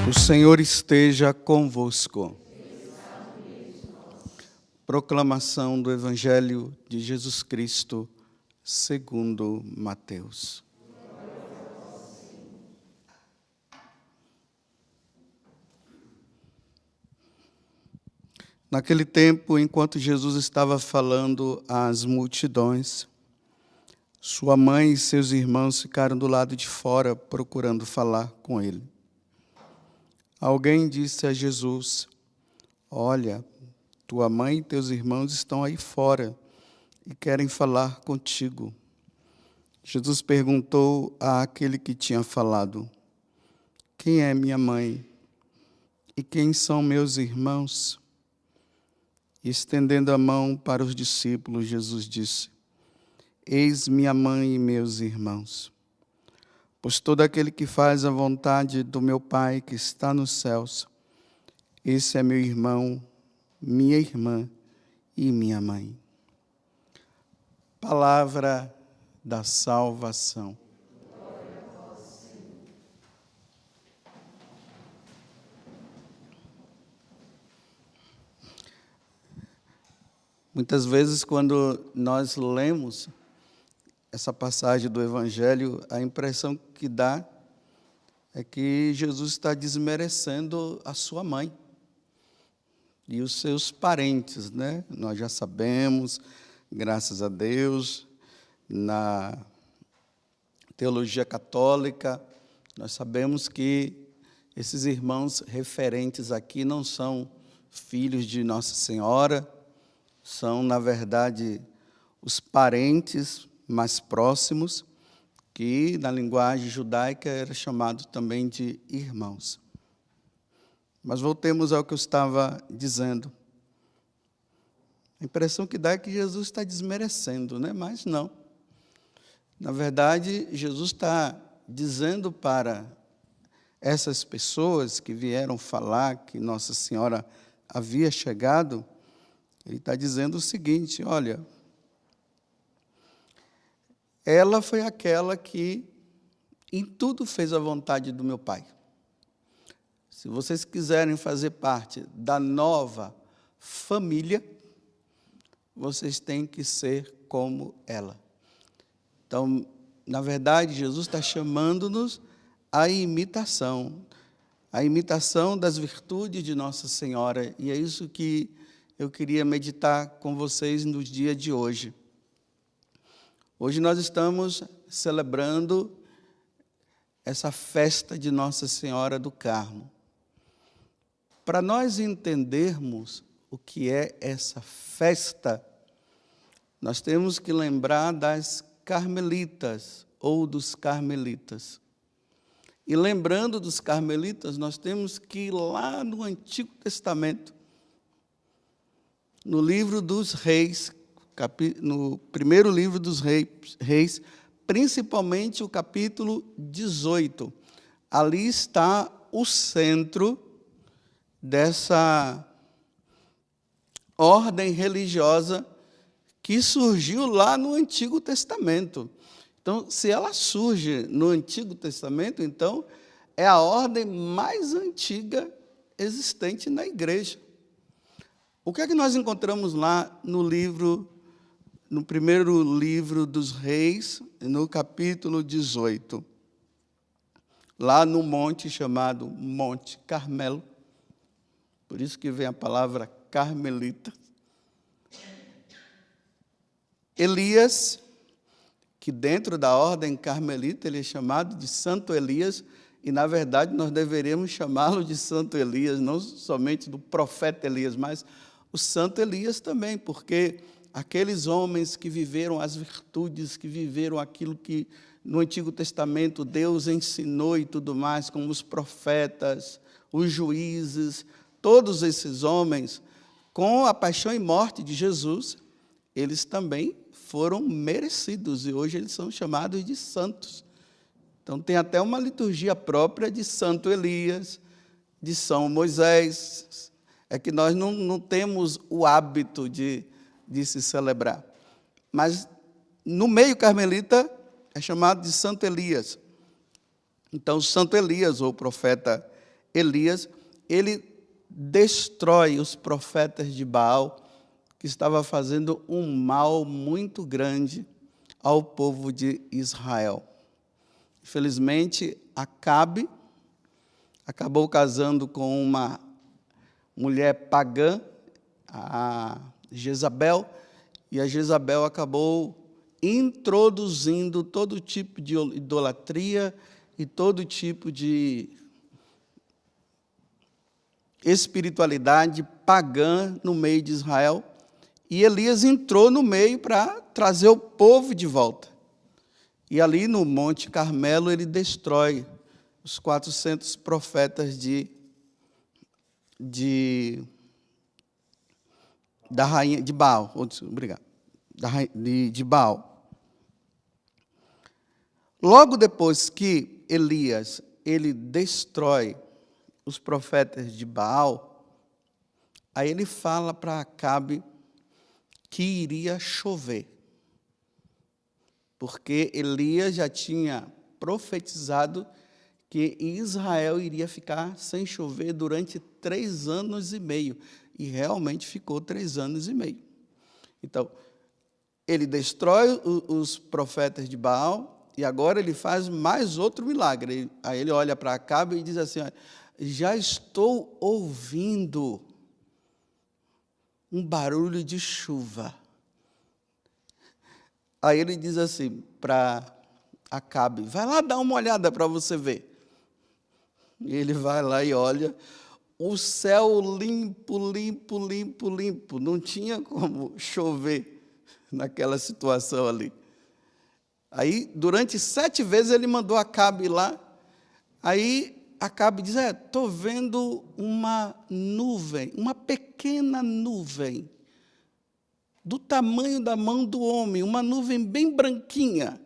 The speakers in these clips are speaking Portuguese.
O Senhor esteja convosco. Proclamação do Evangelho de Jesus Cristo, segundo Mateus. Naquele tempo, enquanto Jesus estava falando às multidões, sua mãe e seus irmãos ficaram do lado de fora procurando falar com ele. Alguém disse a Jesus: "Olha, tua mãe e teus irmãos estão aí fora e querem falar contigo." Jesus perguntou àquele que tinha falado: "Quem é minha mãe? E quem são meus irmãos?" E, estendendo a mão para os discípulos, Jesus disse: "Eis minha mãe e meus irmãos. Pois todo aquele que faz a vontade do meu Pai que está nos céus, esse é meu irmão, minha irmã e minha mãe." Palavra da salvação. Muitas vezes, quando nós lemos essa passagem do Evangelho, a impressão que dá é que Jesus está desmerecendo a sua mãe e os seus parentes, né? Nós já sabemos, graças a Deus, na teologia católica, nós sabemos que esses irmãos referentes aqui não são filhos de Nossa Senhora, são, na verdade, os parentes mais próximos, que na linguagem judaica era chamado também de irmãos. Mas voltemos ao que eu estava dizendo. A impressão que dá é que Jesus está desmerecendo, né? Mas não. Na verdade, Jesus está dizendo para essas pessoas que vieram falar que Nossa Senhora havia chegado, ele está dizendo o seguinte: olha, ela foi aquela que em tudo fez a vontade do meu Pai. Se vocês quiserem fazer parte da nova família, vocês têm que ser como ela. Então, na verdade, Jesus está chamando-nos à imitação das virtudes de Nossa Senhora. E é isso que eu queria meditar com vocês no dia de hoje. Hoje nós estamos celebrando essa festa de Nossa Senhora do Carmo. Para nós entendermos o que é essa festa, nós temos que lembrar das carmelitas ou dos carmelitas. E lembrando dos carmelitas, nós temos que ir lá no Antigo Testamento, no livro dos Reis, no primeiro livro dos Reis, principalmente o capítulo 18. Ali está o centro dessa ordem religiosa que surgiu lá no Antigo Testamento. Então, se ela surge no Antigo Testamento, então é a ordem mais antiga existente na igreja. O que é que nós encontramos lá no primeiro livro dos Reis, no capítulo 18? Lá no monte chamado Monte Carmelo, por isso que vem a palavra carmelita. Elias, que dentro da ordem carmelita ele é chamado de Santo Elias, e na verdade nós deveríamos chamá-lo de Santo Elias, não somente do profeta Elias, mas o Santo Elias também, porque aqueles homens que viveram as virtudes, que viveram aquilo que no Antigo Testamento Deus ensinou e tudo mais, como os profetas, os juízes, todos esses homens, com a paixão e morte de Jesus, eles também foram merecidos, e hoje eles são chamados de santos. Então tem até uma liturgia própria de Santo Elias, de São Moisés. É que nós não temos o hábito de se celebrar. Mas no meio carmelita é chamado de Santo Elias. Então, Santo Elias, ou profeta Elias, ele destrói os profetas de Baal, que estava fazendo um mal muito grande ao povo de Israel. Infelizmente, Acabe acabou casando com uma mulher pagã, a Jezabel, e a Jezabel acabou introduzindo todo tipo de idolatria e todo tipo de espiritualidade pagã no meio de Israel, e Elias entrou no meio para trazer o povo de volta. E ali no Monte Carmelo ele destrói os 400 profetas da rainha de Baal, obrigado, de Baal. Logo depois que Elias ele destrói os profetas de Baal, aí ele fala para Acabe que iria chover, porque Elias já tinha profetizado que Israel iria ficar sem chover durante 3 anos e meio, e realmente ficou 3 anos e meio. Então, ele destrói os profetas de Baal, e agora ele faz mais outro milagre. Aí ele olha para Acabe e diz assim: já estou ouvindo um barulho de chuva. Aí ele diz assim para Acabe: vai lá dar uma olhada para você ver. E ele vai lá e olha, o céu limpo, limpo, limpo, limpo. Não tinha como chover naquela situação ali. Aí, durante 7 vezes, ele mandou Acabe lá. Aí, Acabe diz: estou vendo uma nuvem, uma pequena nuvem, do tamanho da mão do homem, uma nuvem bem branquinha.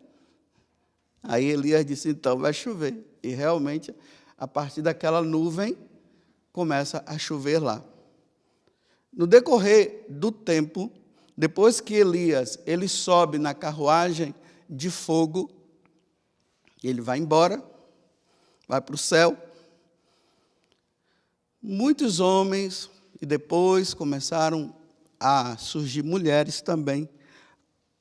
Aí Elias disse: então vai chover. E realmente, a partir daquela nuvem, começa a chover lá. No decorrer do tempo, depois que Elias ele sobe na carruagem de fogo, ele vai embora, vai para o céu. Muitos homens, e depois começaram a surgir mulheres também,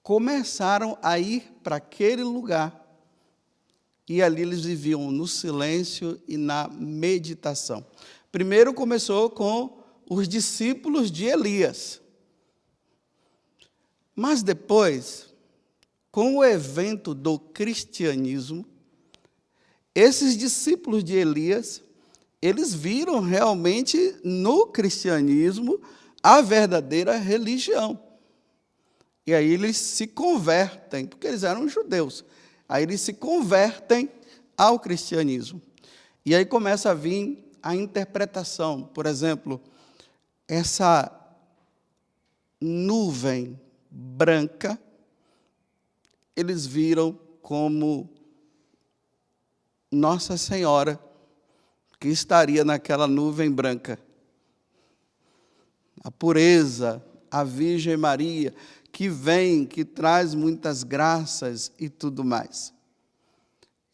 começaram a ir para aquele lugar. E ali eles viviam no silêncio e na meditação. Primeiro começou com os discípulos de Elias. Mas depois, com o evento do cristianismo, esses discípulos de Elias, eles viram realmente no cristianismo a verdadeira religião. E aí eles se convertem, porque eles eram judeus. Aí eles se convertem ao cristianismo. E aí começa a vir a interpretação. Por exemplo, essa nuvem branca, eles viram como Nossa Senhora, que estaria naquela nuvem branca. A pureza, a Virgem Maria, que vem, que traz muitas graças e tudo mais.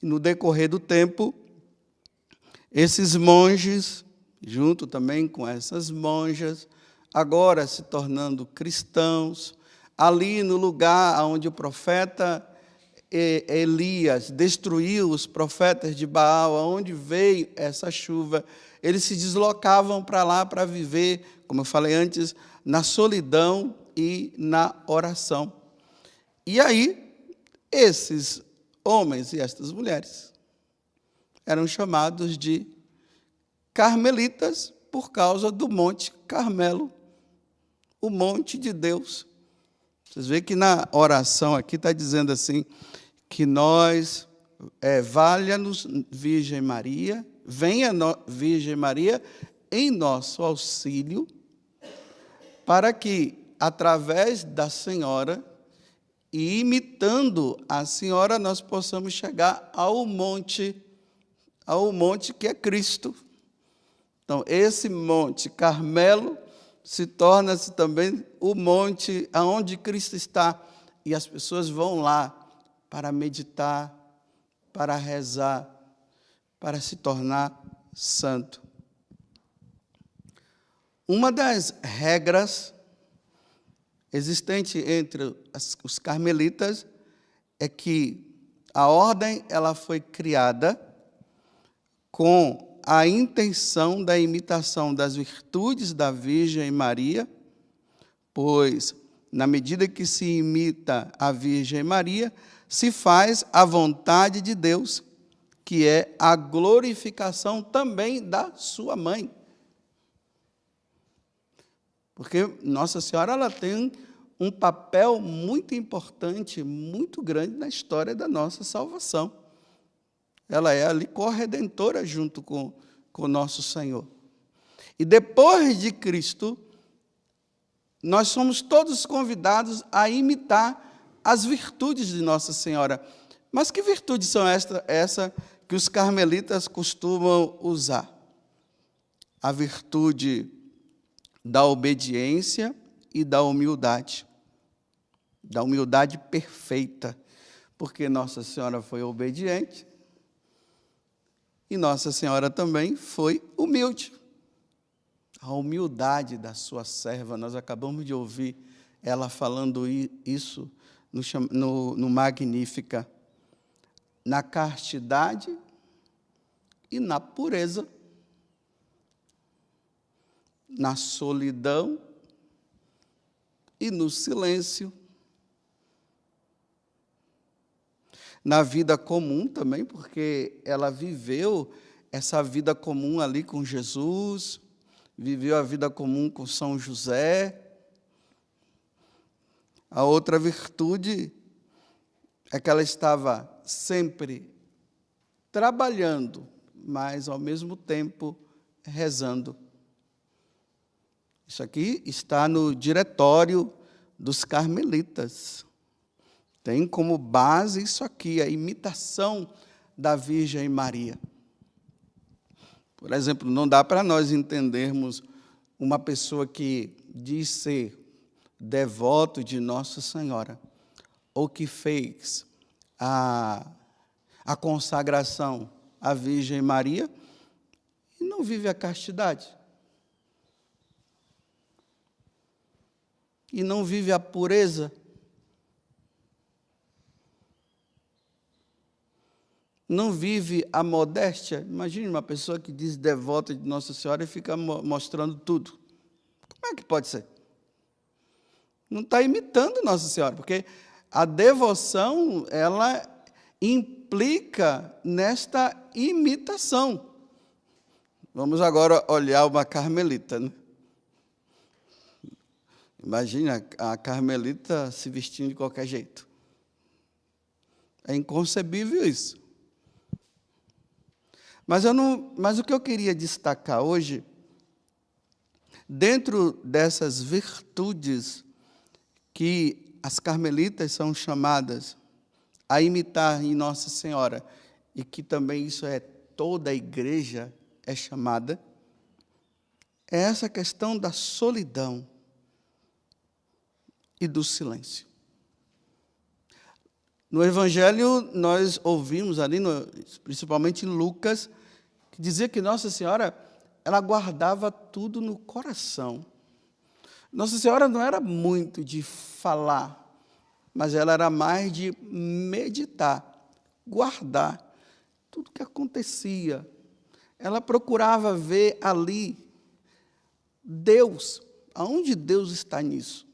E no decorrer do tempo, esses monges, junto também com essas monjas, agora se tornando cristãos, ali no lugar onde o profeta Elias destruiu os profetas de Baal, onde veio essa chuva, eles se deslocavam para lá para viver, como eu falei antes, na solidão e na oração. E aí, esses homens e estas mulheres eram chamados de carmelitas por causa do Monte Carmelo, o monte de Deus. Vocês veem que na oração aqui está dizendo assim, que nós, valha-nos Virgem Maria, venha Virgem Maria em nosso auxílio, para que, através da Senhora, e imitando a Senhora, nós possamos chegar ao monte que é Cristo. Então, esse Monte Carmelo se torna-se também o monte aonde Cristo está, e as pessoas vão lá para meditar, para rezar, para se tornar santo. Uma das regras existente entre os carmelitas é que a ordem ela foi criada com a intenção da imitação das virtudes da Virgem Maria, pois, na medida que se imita a Virgem Maria, se faz a vontade de Deus, que é a glorificação também da sua mãe. Porque Nossa Senhora ela tem um papel muito importante, muito grande na história da nossa salvação. Ela é ali corredentora junto com nosso Senhor. E depois de Cristo, nós somos todos convidados a imitar as virtudes de Nossa Senhora. Mas que virtudes são essa que os carmelitas costumam usar? A virtude da obediência e da humildade perfeita, porque Nossa Senhora foi obediente e Nossa Senhora também foi humilde. A humildade da sua serva, nós acabamos de ouvir ela falando isso no Magnífica, na castidade e na pureza, na solidão e no silêncio, na vida comum também, porque ela viveu essa vida comum ali com Jesus, viveu a vida comum com São José. A outra virtude é que ela estava sempre trabalhando, mas ao mesmo tempo rezando. Isso aqui está no diretório dos carmelitas. Tem como base isso aqui, a imitação da Virgem Maria. Por exemplo, não dá para nós entendermos uma pessoa que diz ser devoto de Nossa Senhora, ou que fez a consagração à Virgem Maria e não vive a castidade. E não vive a pureza. Não vive a modéstia. Imagine uma pessoa que diz devota de Nossa Senhora e fica mostrando tudo. Como é que pode ser? Não está imitando Nossa Senhora, porque a devoção, ela implica nesta imitação. Vamos agora olhar uma carmelita, né? Imagina a carmelita se vestindo de qualquer jeito. É inconcebível isso. Mas o que eu queria destacar hoje, dentro dessas virtudes que as carmelitas são chamadas a imitar em Nossa Senhora, e que também isso é toda a igreja é chamada, é essa questão da solidão e do silêncio. No Evangelho, nós ouvimos ali, principalmente em Lucas, que dizia que Nossa Senhora, ela guardava tudo no coração. Nossa Senhora não era muito de falar, mas ela era mais de meditar, guardar tudo que acontecia. Ela procurava ver ali Deus, aonde Deus está nisso.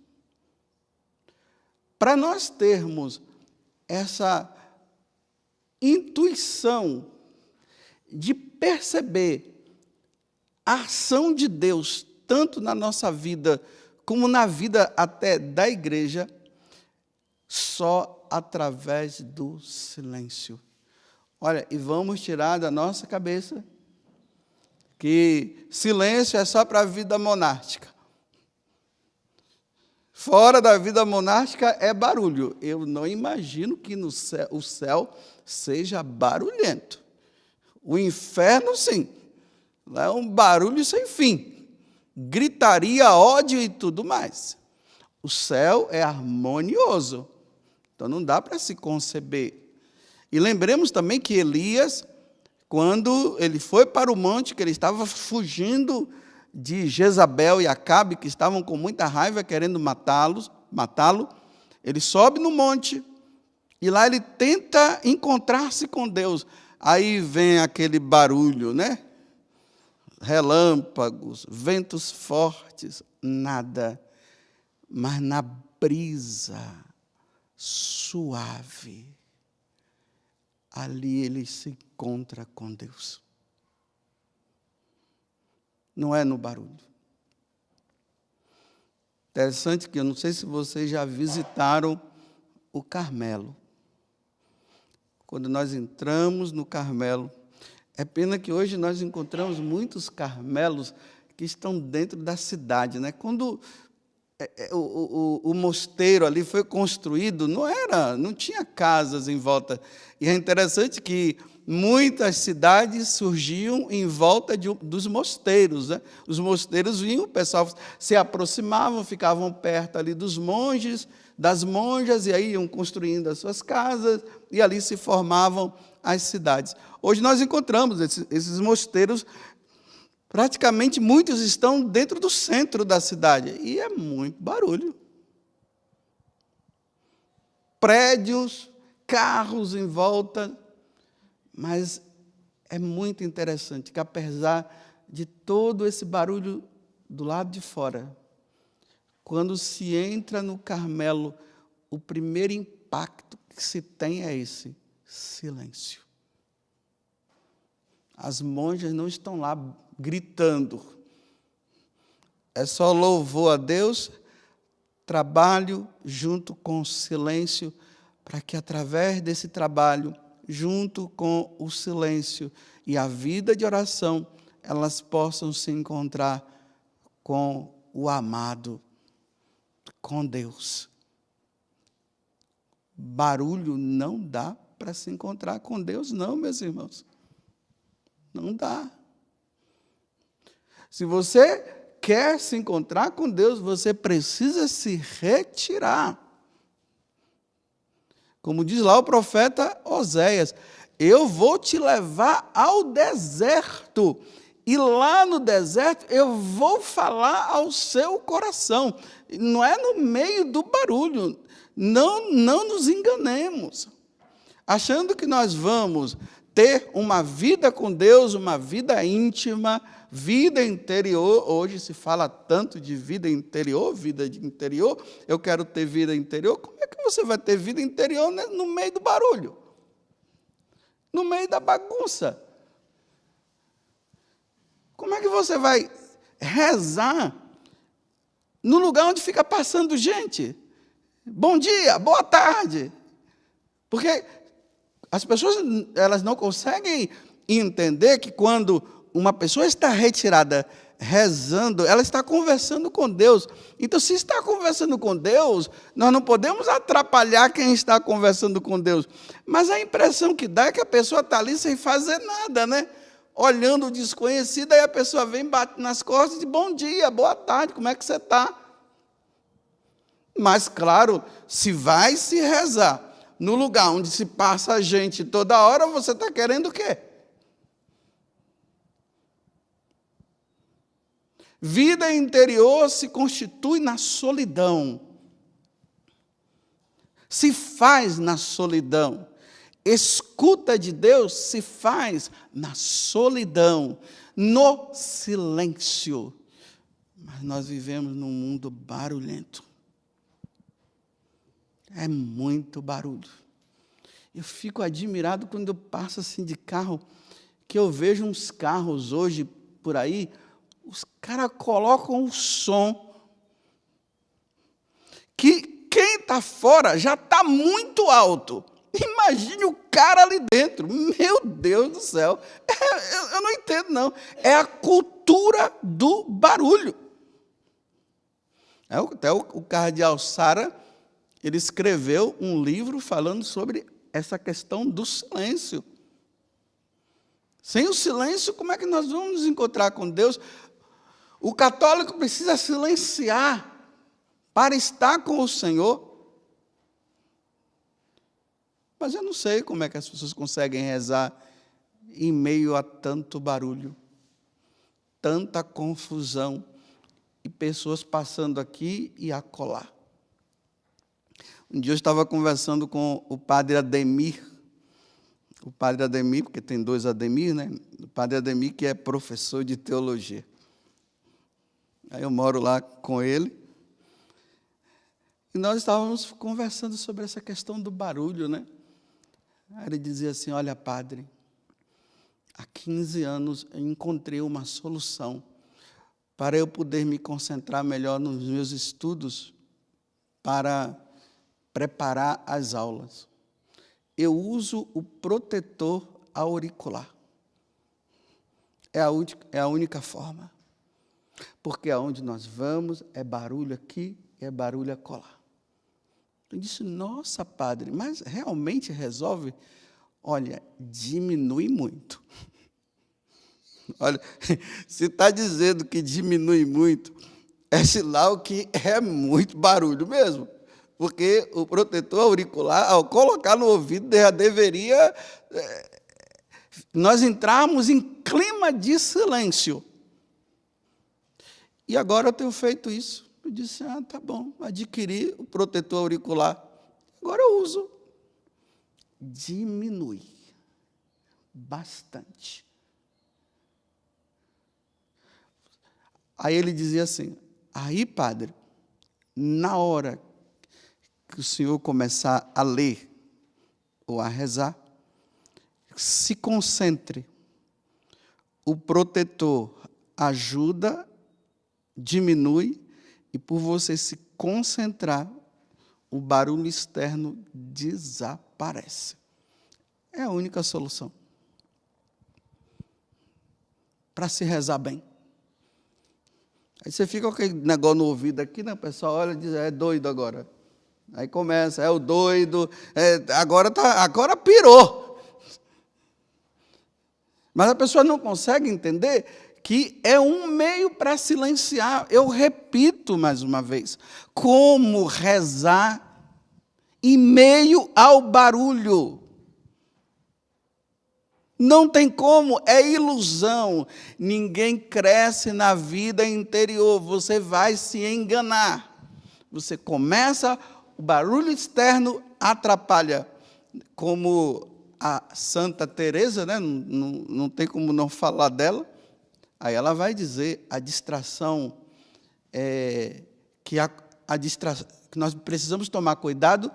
Para nós termos essa intuição de perceber a ação de Deus, tanto na nossa vida, como na vida até da igreja, só através do silêncio. Olha, e vamos tirar da nossa cabeça que silêncio é só para a vida monástica. Fora da vida monástica é barulho. Eu não imagino que no céu, o céu seja barulhento. O inferno, sim. Lá é um barulho sem fim. Gritaria, ódio e tudo mais. O céu é harmonioso. Então não dá para se conceber. E lembremos também que Elias, quando ele foi para o monte, que ele estava fugindo de Jezabel e Acabe, que estavam com muita raiva, querendo matá-lo. Ele sobe no monte e lá ele tenta encontrar-se com Deus. Aí vem aquele barulho, né? Relâmpagos, ventos fortes, nada. Mas na brisa suave, ali ele se encontra com Deus. Não é no barulho. Interessante que eu não sei se vocês já visitaram o Carmelo. Quando nós entramos no Carmelo, é pena que hoje nós encontramos muitos Carmelos que estão dentro da cidade, né? Quando o mosteiro ali foi construído, não tinha casas em volta. E é interessante que muitas cidades surgiam em volta dos mosteiros, né? Os mosteiros vinham, o pessoal se aproximavam, ficavam perto ali dos monges, das monjas, e aí iam construindo as suas casas, e ali se formavam as cidades. Hoje nós encontramos esses mosteiros, praticamente muitos estão dentro do centro da cidade, e é muito barulho. Prédios, carros em volta, mas é muito interessante que, apesar de todo esse barulho do lado de fora, quando se entra no Carmelo, o primeiro impacto que se tem é esse: silêncio. As monjas não estão lá gritando. É só louvor a Deus, trabalho junto com silêncio, para que através desse trabalho, junto com o silêncio e a vida de oração, elas possam se encontrar com o amado, com Deus. Barulho não dá para se encontrar com Deus, não, meus irmãos. Não dá. Se você quer se encontrar com Deus, você precisa se retirar. Como diz lá o profeta Oséias: eu vou te levar ao deserto, e lá no deserto eu vou falar ao seu coração. Não é no meio do barulho. Não nos enganemos, achando que nós vamos ter uma vida com Deus, uma vida íntima, vida interior. Hoje se fala tanto de vida interior, eu quero ter vida interior. Como é que você vai ter vida interior no meio do barulho? No meio da bagunça? Como é que você vai rezar no lugar onde fica passando gente? Bom dia, boa tarde. Porque as pessoas, elas não conseguem entender que quando uma pessoa está retirada rezando, ela está conversando com Deus. Então, se está conversando com Deus, nós não podemos atrapalhar quem está conversando com Deus. Mas a impressão que dá é que a pessoa está ali sem fazer nada, né? Olhando o desconhecido, aí a pessoa vem, bate nas costas e diz: bom dia, boa tarde, como é que você está? Mas, claro, se vai se rezar no lugar onde se passa a gente toda hora, você está querendo o quê? Vida interior se constitui na solidão. Se faz na solidão. Escuta de Deus se faz na solidão, no silêncio. Mas nós vivemos num mundo barulhento. É muito barulho. Eu fico admirado quando eu passo assim de carro, que eu vejo uns carros hoje por aí, os caras colocam um som que quem está fora já está muito alto. Imagine o cara ali dentro. Meu Deus do céu. Eu não entendo, não. É a cultura do barulho. Até o cardeal Sara, ele escreveu um livro falando sobre essa questão do silêncio. Sem o silêncio, como é que nós vamos nos encontrar com Deus? O católico precisa silenciar para estar com o Senhor. Mas eu não sei como é que as pessoas conseguem rezar em meio a tanto barulho. tanta confusão e pessoas passando aqui e acolá. Um dia eu estava conversando com o padre Ademir, porque tem 2 Ademir, né? O padre Ademir, que é professor de teologia. Aí eu moro lá com ele, e nós estávamos conversando sobre essa questão do barulho, né? Aí ele dizia assim: olha, padre, há 15 anos eu encontrei uma solução para eu poder me concentrar melhor nos meus estudos, para preparar as aulas. Eu uso o protetor auricular. É a única forma. Porque aonde nós vamos é barulho aqui, é barulho acolá. Eu disse: nossa, padre, mas realmente resolve? Olha, diminui muito. Olha, se está dizendo que diminui muito, é sinal que é muito barulho mesmo. Porque o protetor auricular, ao colocar no ouvido, já deveria nós entrarmos em clima de silêncio. E agora eu tenho feito isso. Eu disse: tá bom, adquiri o protetor auricular. Agora eu uso. Diminui bastante. Aí ele dizia assim: aí, padre, na hora que o senhor começar a ler ou a rezar, se concentre. O protetor ajuda, diminui, e por você se concentrar, o barulho externo desaparece. É a única solução para se rezar bem. Aí você fica com aquele negócio no ouvido aqui, né? O pessoal olha e diz: é doido agora. Aí começa: é o doido, agora pirou. Mas a pessoa não consegue entender que é um meio para silenciar. Eu repito mais uma vez: como rezar em meio ao barulho? Não tem como, é ilusão. Ninguém cresce na vida interior, você vai se enganar. Você começa, o barulho externo atrapalha. Como a Santa Teresa, né? Não tem como não falar dela. Aí ela vai dizer: a distração, que nós precisamos tomar cuidado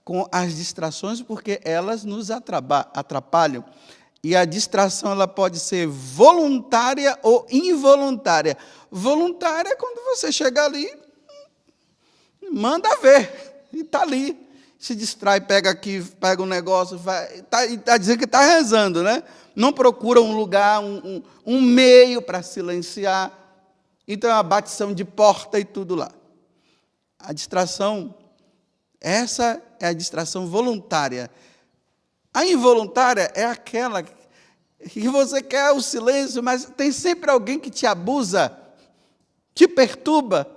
com as distrações, porque elas nos atrapalham. E a distração ela pode ser voluntária ou involuntária. Voluntária é quando você chega ali, manda ver, e está ali. Se distrai, pega aqui, pega um negócio, está dizendo que está rezando, né? Não procura um lugar, um meio para silenciar. Então é uma batição de porta e tudo lá. A distração, essa é a distração voluntária. A involuntária é aquela que você quer o silêncio, mas tem sempre alguém que te abusa, te perturba.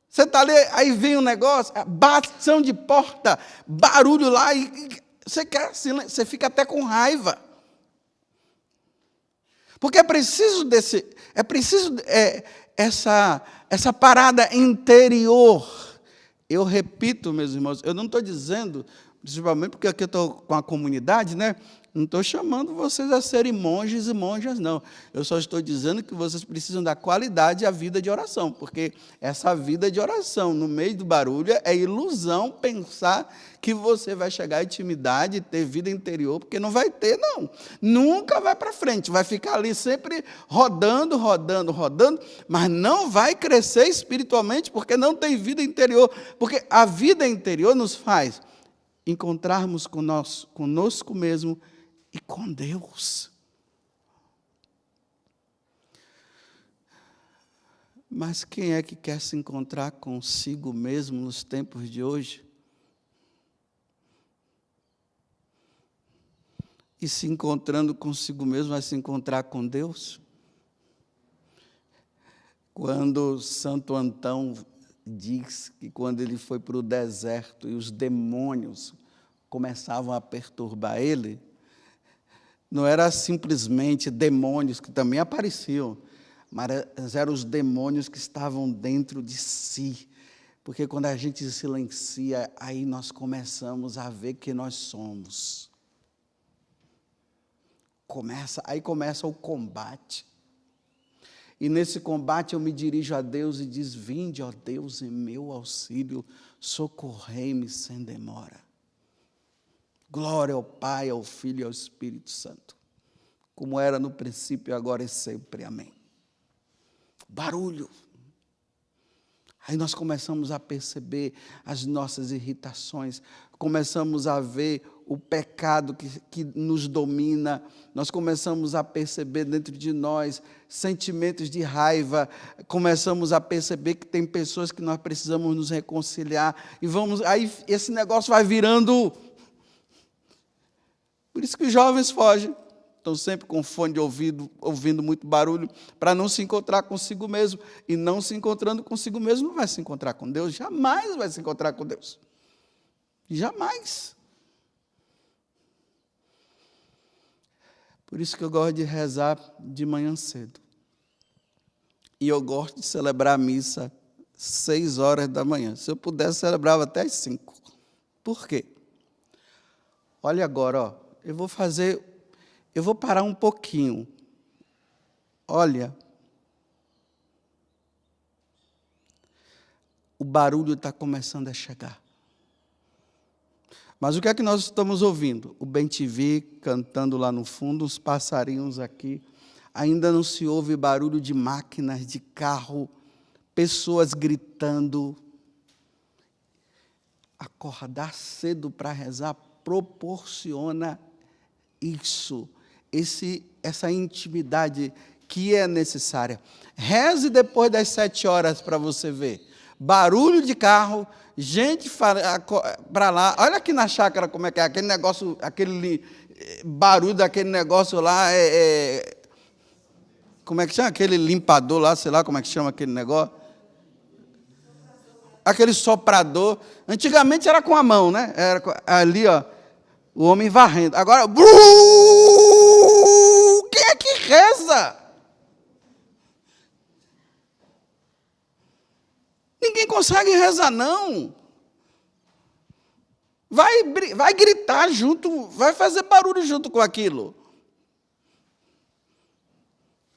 Você está ali, aí vem um negócio, batição de porta, barulho lá, e você quer silêncio, você fica até com raiva. Porque é preciso essa parada interior. Eu repito, meus irmãos, eu não estou dizendo, principalmente porque aqui eu estou com a comunidade, né? Não estou chamando vocês a serem monges e monjas, não. Eu só estou dizendo que vocês precisam dar qualidade à vida de oração, porque essa vida de oração, no meio do barulho, é ilusão pensar que você vai chegar à intimidade e ter vida interior, porque não vai ter, não. Nunca vai para frente, vai ficar ali sempre rodando, mas não vai crescer espiritualmente, porque não tem vida interior. Porque a vida interior nos faz encontrarmos conosco mesmo e com Deus. Mas quem é que quer se encontrar consigo mesmo nos tempos de hoje? E se encontrando consigo mesmo, vai se encontrar com Deus? Quando Santo Antão diz que quando ele foi para o deserto e os demônios começavam a perturbar ele, não era simplesmente demônios que também apareciam. mas eram os demônios que estavam dentro de si. Porque quando a gente silencia, aí nós começamos a ver que nós somos. Aí começa o combate. E nesse combate eu me dirijo a Deus e diz: vinde, ó Deus, em meu auxílio, socorrei-me sem demora. Glória ao Pai, ao Filho e ao Espírito Santo, como era no princípio, agora e sempre. Amém. Barulho. Aí nós começamos a perceber as nossas irritações, começamos a ver o pecado que nos domina, nós começamos a perceber dentro de nós sentimentos de raiva, começamos a perceber que tem pessoas que nós precisamos nos reconciliar, aí esse negócio vai virando. Por isso que os jovens fogem. Estão sempre com fone de ouvido, ouvindo muito barulho, para não se encontrar consigo mesmo. E não se encontrando consigo mesmo, não vai se encontrar com Deus. Jamais vai se encontrar com Deus. Jamais. Por isso que eu gosto de rezar de manhã cedo. E eu gosto de celebrar a missa 6 horas da manhã. Se eu pudesse, celebrava até às 5. Por quê? Olha agora, ó, eu vou parar um pouquinho. Olha, o barulho está começando a chegar. Mas o que é que nós estamos ouvindo? O bem-te-vi cantando lá no fundo, os passarinhos aqui. Ainda não se ouve barulho de máquinas, de carro, pessoas gritando. Acordar cedo para rezar proporciona isso. Essa intimidade que é necessária. Reze depois das 7 horas para você ver. Barulho de carro, gente para lá. Olha aqui na chácara como é que é. Aquele negócio, aquele barulho daquele negócio lá. Como é que chama? Aquele limpador lá, sei lá como é que chama aquele negócio. Aquele soprador. Antigamente era com a mão, né? Era ali, ó. O homem varrendo. Agora, quem é que reza? Ninguém consegue rezar, não. Vai gritar junto, vai fazer barulho junto com aquilo.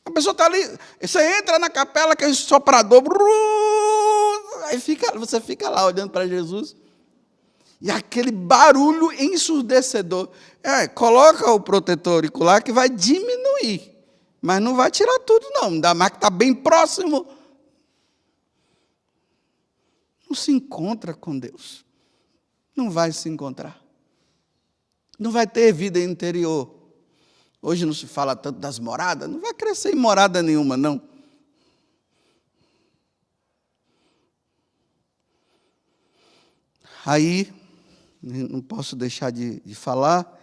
A pessoa está ali, você entra na capela, aquele soprador, aí você fica lá olhando para Jesus. E aquele barulho ensurdecedor. Coloca o protetor auricular que vai diminuir. Mas não vai tirar tudo, não. Ainda mais que está bem próximo. Não se encontra com Deus. Não vai se encontrar. Não vai ter vida interior. Hoje não se fala tanto das moradas. Não vai crescer em morada nenhuma, não. Aí, não posso deixar de falar,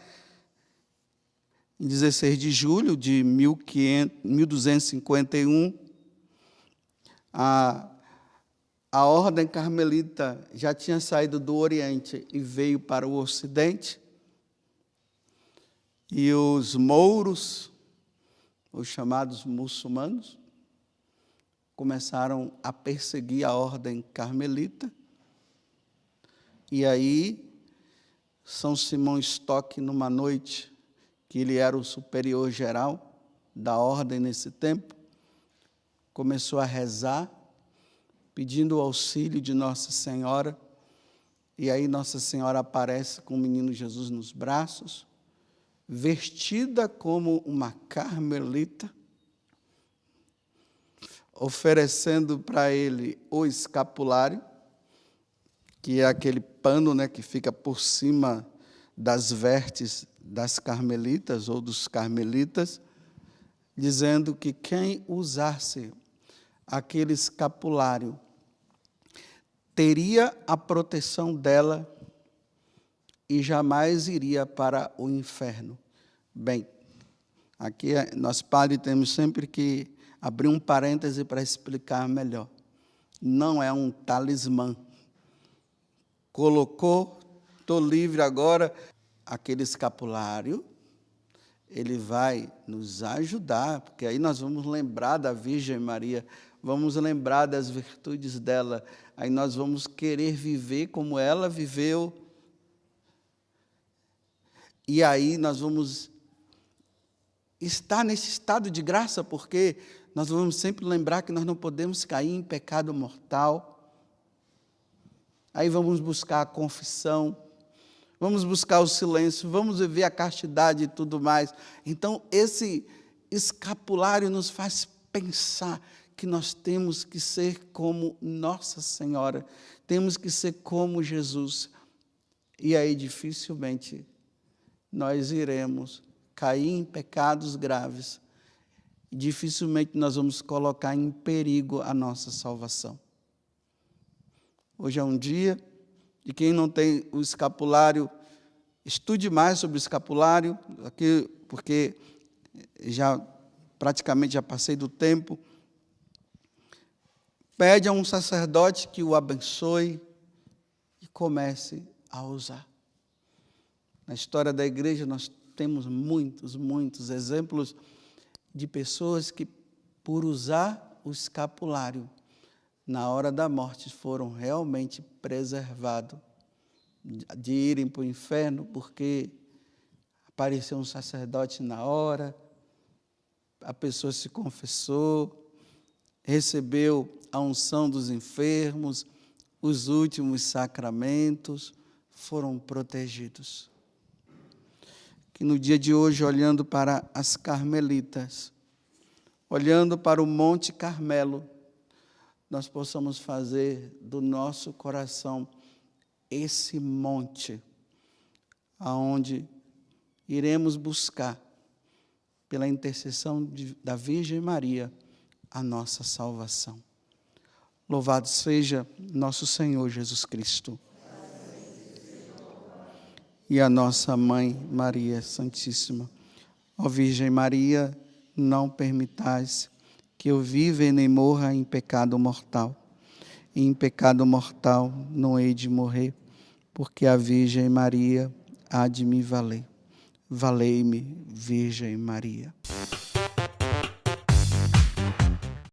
em 16 de julho de 1251, a ordem carmelita já tinha saído do Oriente e veio para o Ocidente, e os mouros, os chamados muçulmanos, começaram a perseguir a ordem carmelita. E aí, São Simão Stock, numa noite, que ele era o superior geral da ordem nesse tempo, começou a rezar, pedindo o auxílio de Nossa Senhora, e aí Nossa Senhora aparece com o menino Jesus nos braços, vestida como uma carmelita, oferecendo para ele o escapulário, que é aquele pano, né, que fica por cima das vestes das carmelitas ou dos carmelitas, dizendo que quem usasse aquele escapulário teria a proteção dela e jamais iria para o inferno. Bem, aqui nós, padres, temos sempre que abrir um parêntese para explicar melhor. Não é um talismã. Colocou, estou livre agora, aquele escapulário, Ele vai nos ajudar, porque aí nós vamos lembrar da Virgem Maria, vamos lembrar das virtudes dela, aí nós vamos querer viver como ela viveu, e aí nós vamos estar nesse estado de graça, porque nós vamos sempre lembrar que nós não podemos cair em pecado mortal. Aí vamos buscar a confissão, vamos buscar o silêncio, vamos viver a castidade e tudo mais. Então, esse escapulário nos faz pensar que nós temos que ser como Nossa Senhora, temos que ser como Jesus. E aí, dificilmente, nós iremos cair em pecados graves, dificilmente nós vamos colocar em perigo a nossa salvação. Hoje é um dia de quem não tem o escapulário, estude mais sobre o escapulário, aqui, porque praticamente já passei do tempo. Pede a um sacerdote que o abençoe e comece a usar. Na história da igreja nós temos muitos exemplos de pessoas que, por usar o escapulário, na hora da morte, foram realmente preservados de irem para o inferno, porque apareceu um sacerdote na hora, a pessoa se confessou, recebeu a unção dos enfermos, os últimos sacramentos, foram protegidos. Que no dia de hoje, olhando para as carmelitas, olhando para o Monte Carmelo, nós possamos fazer do nosso coração esse monte, aonde iremos buscar, pela intercessão da Virgem Maria, a nossa salvação. Louvado seja nosso Senhor Jesus Cristo. E a nossa Mãe Maria Santíssima. Ó Virgem Maria, não permitais que eu viva e nem morra em pecado mortal. E em pecado mortal não hei de morrer, porque a Virgem Maria há de me valer. Valei-me, Virgem Maria.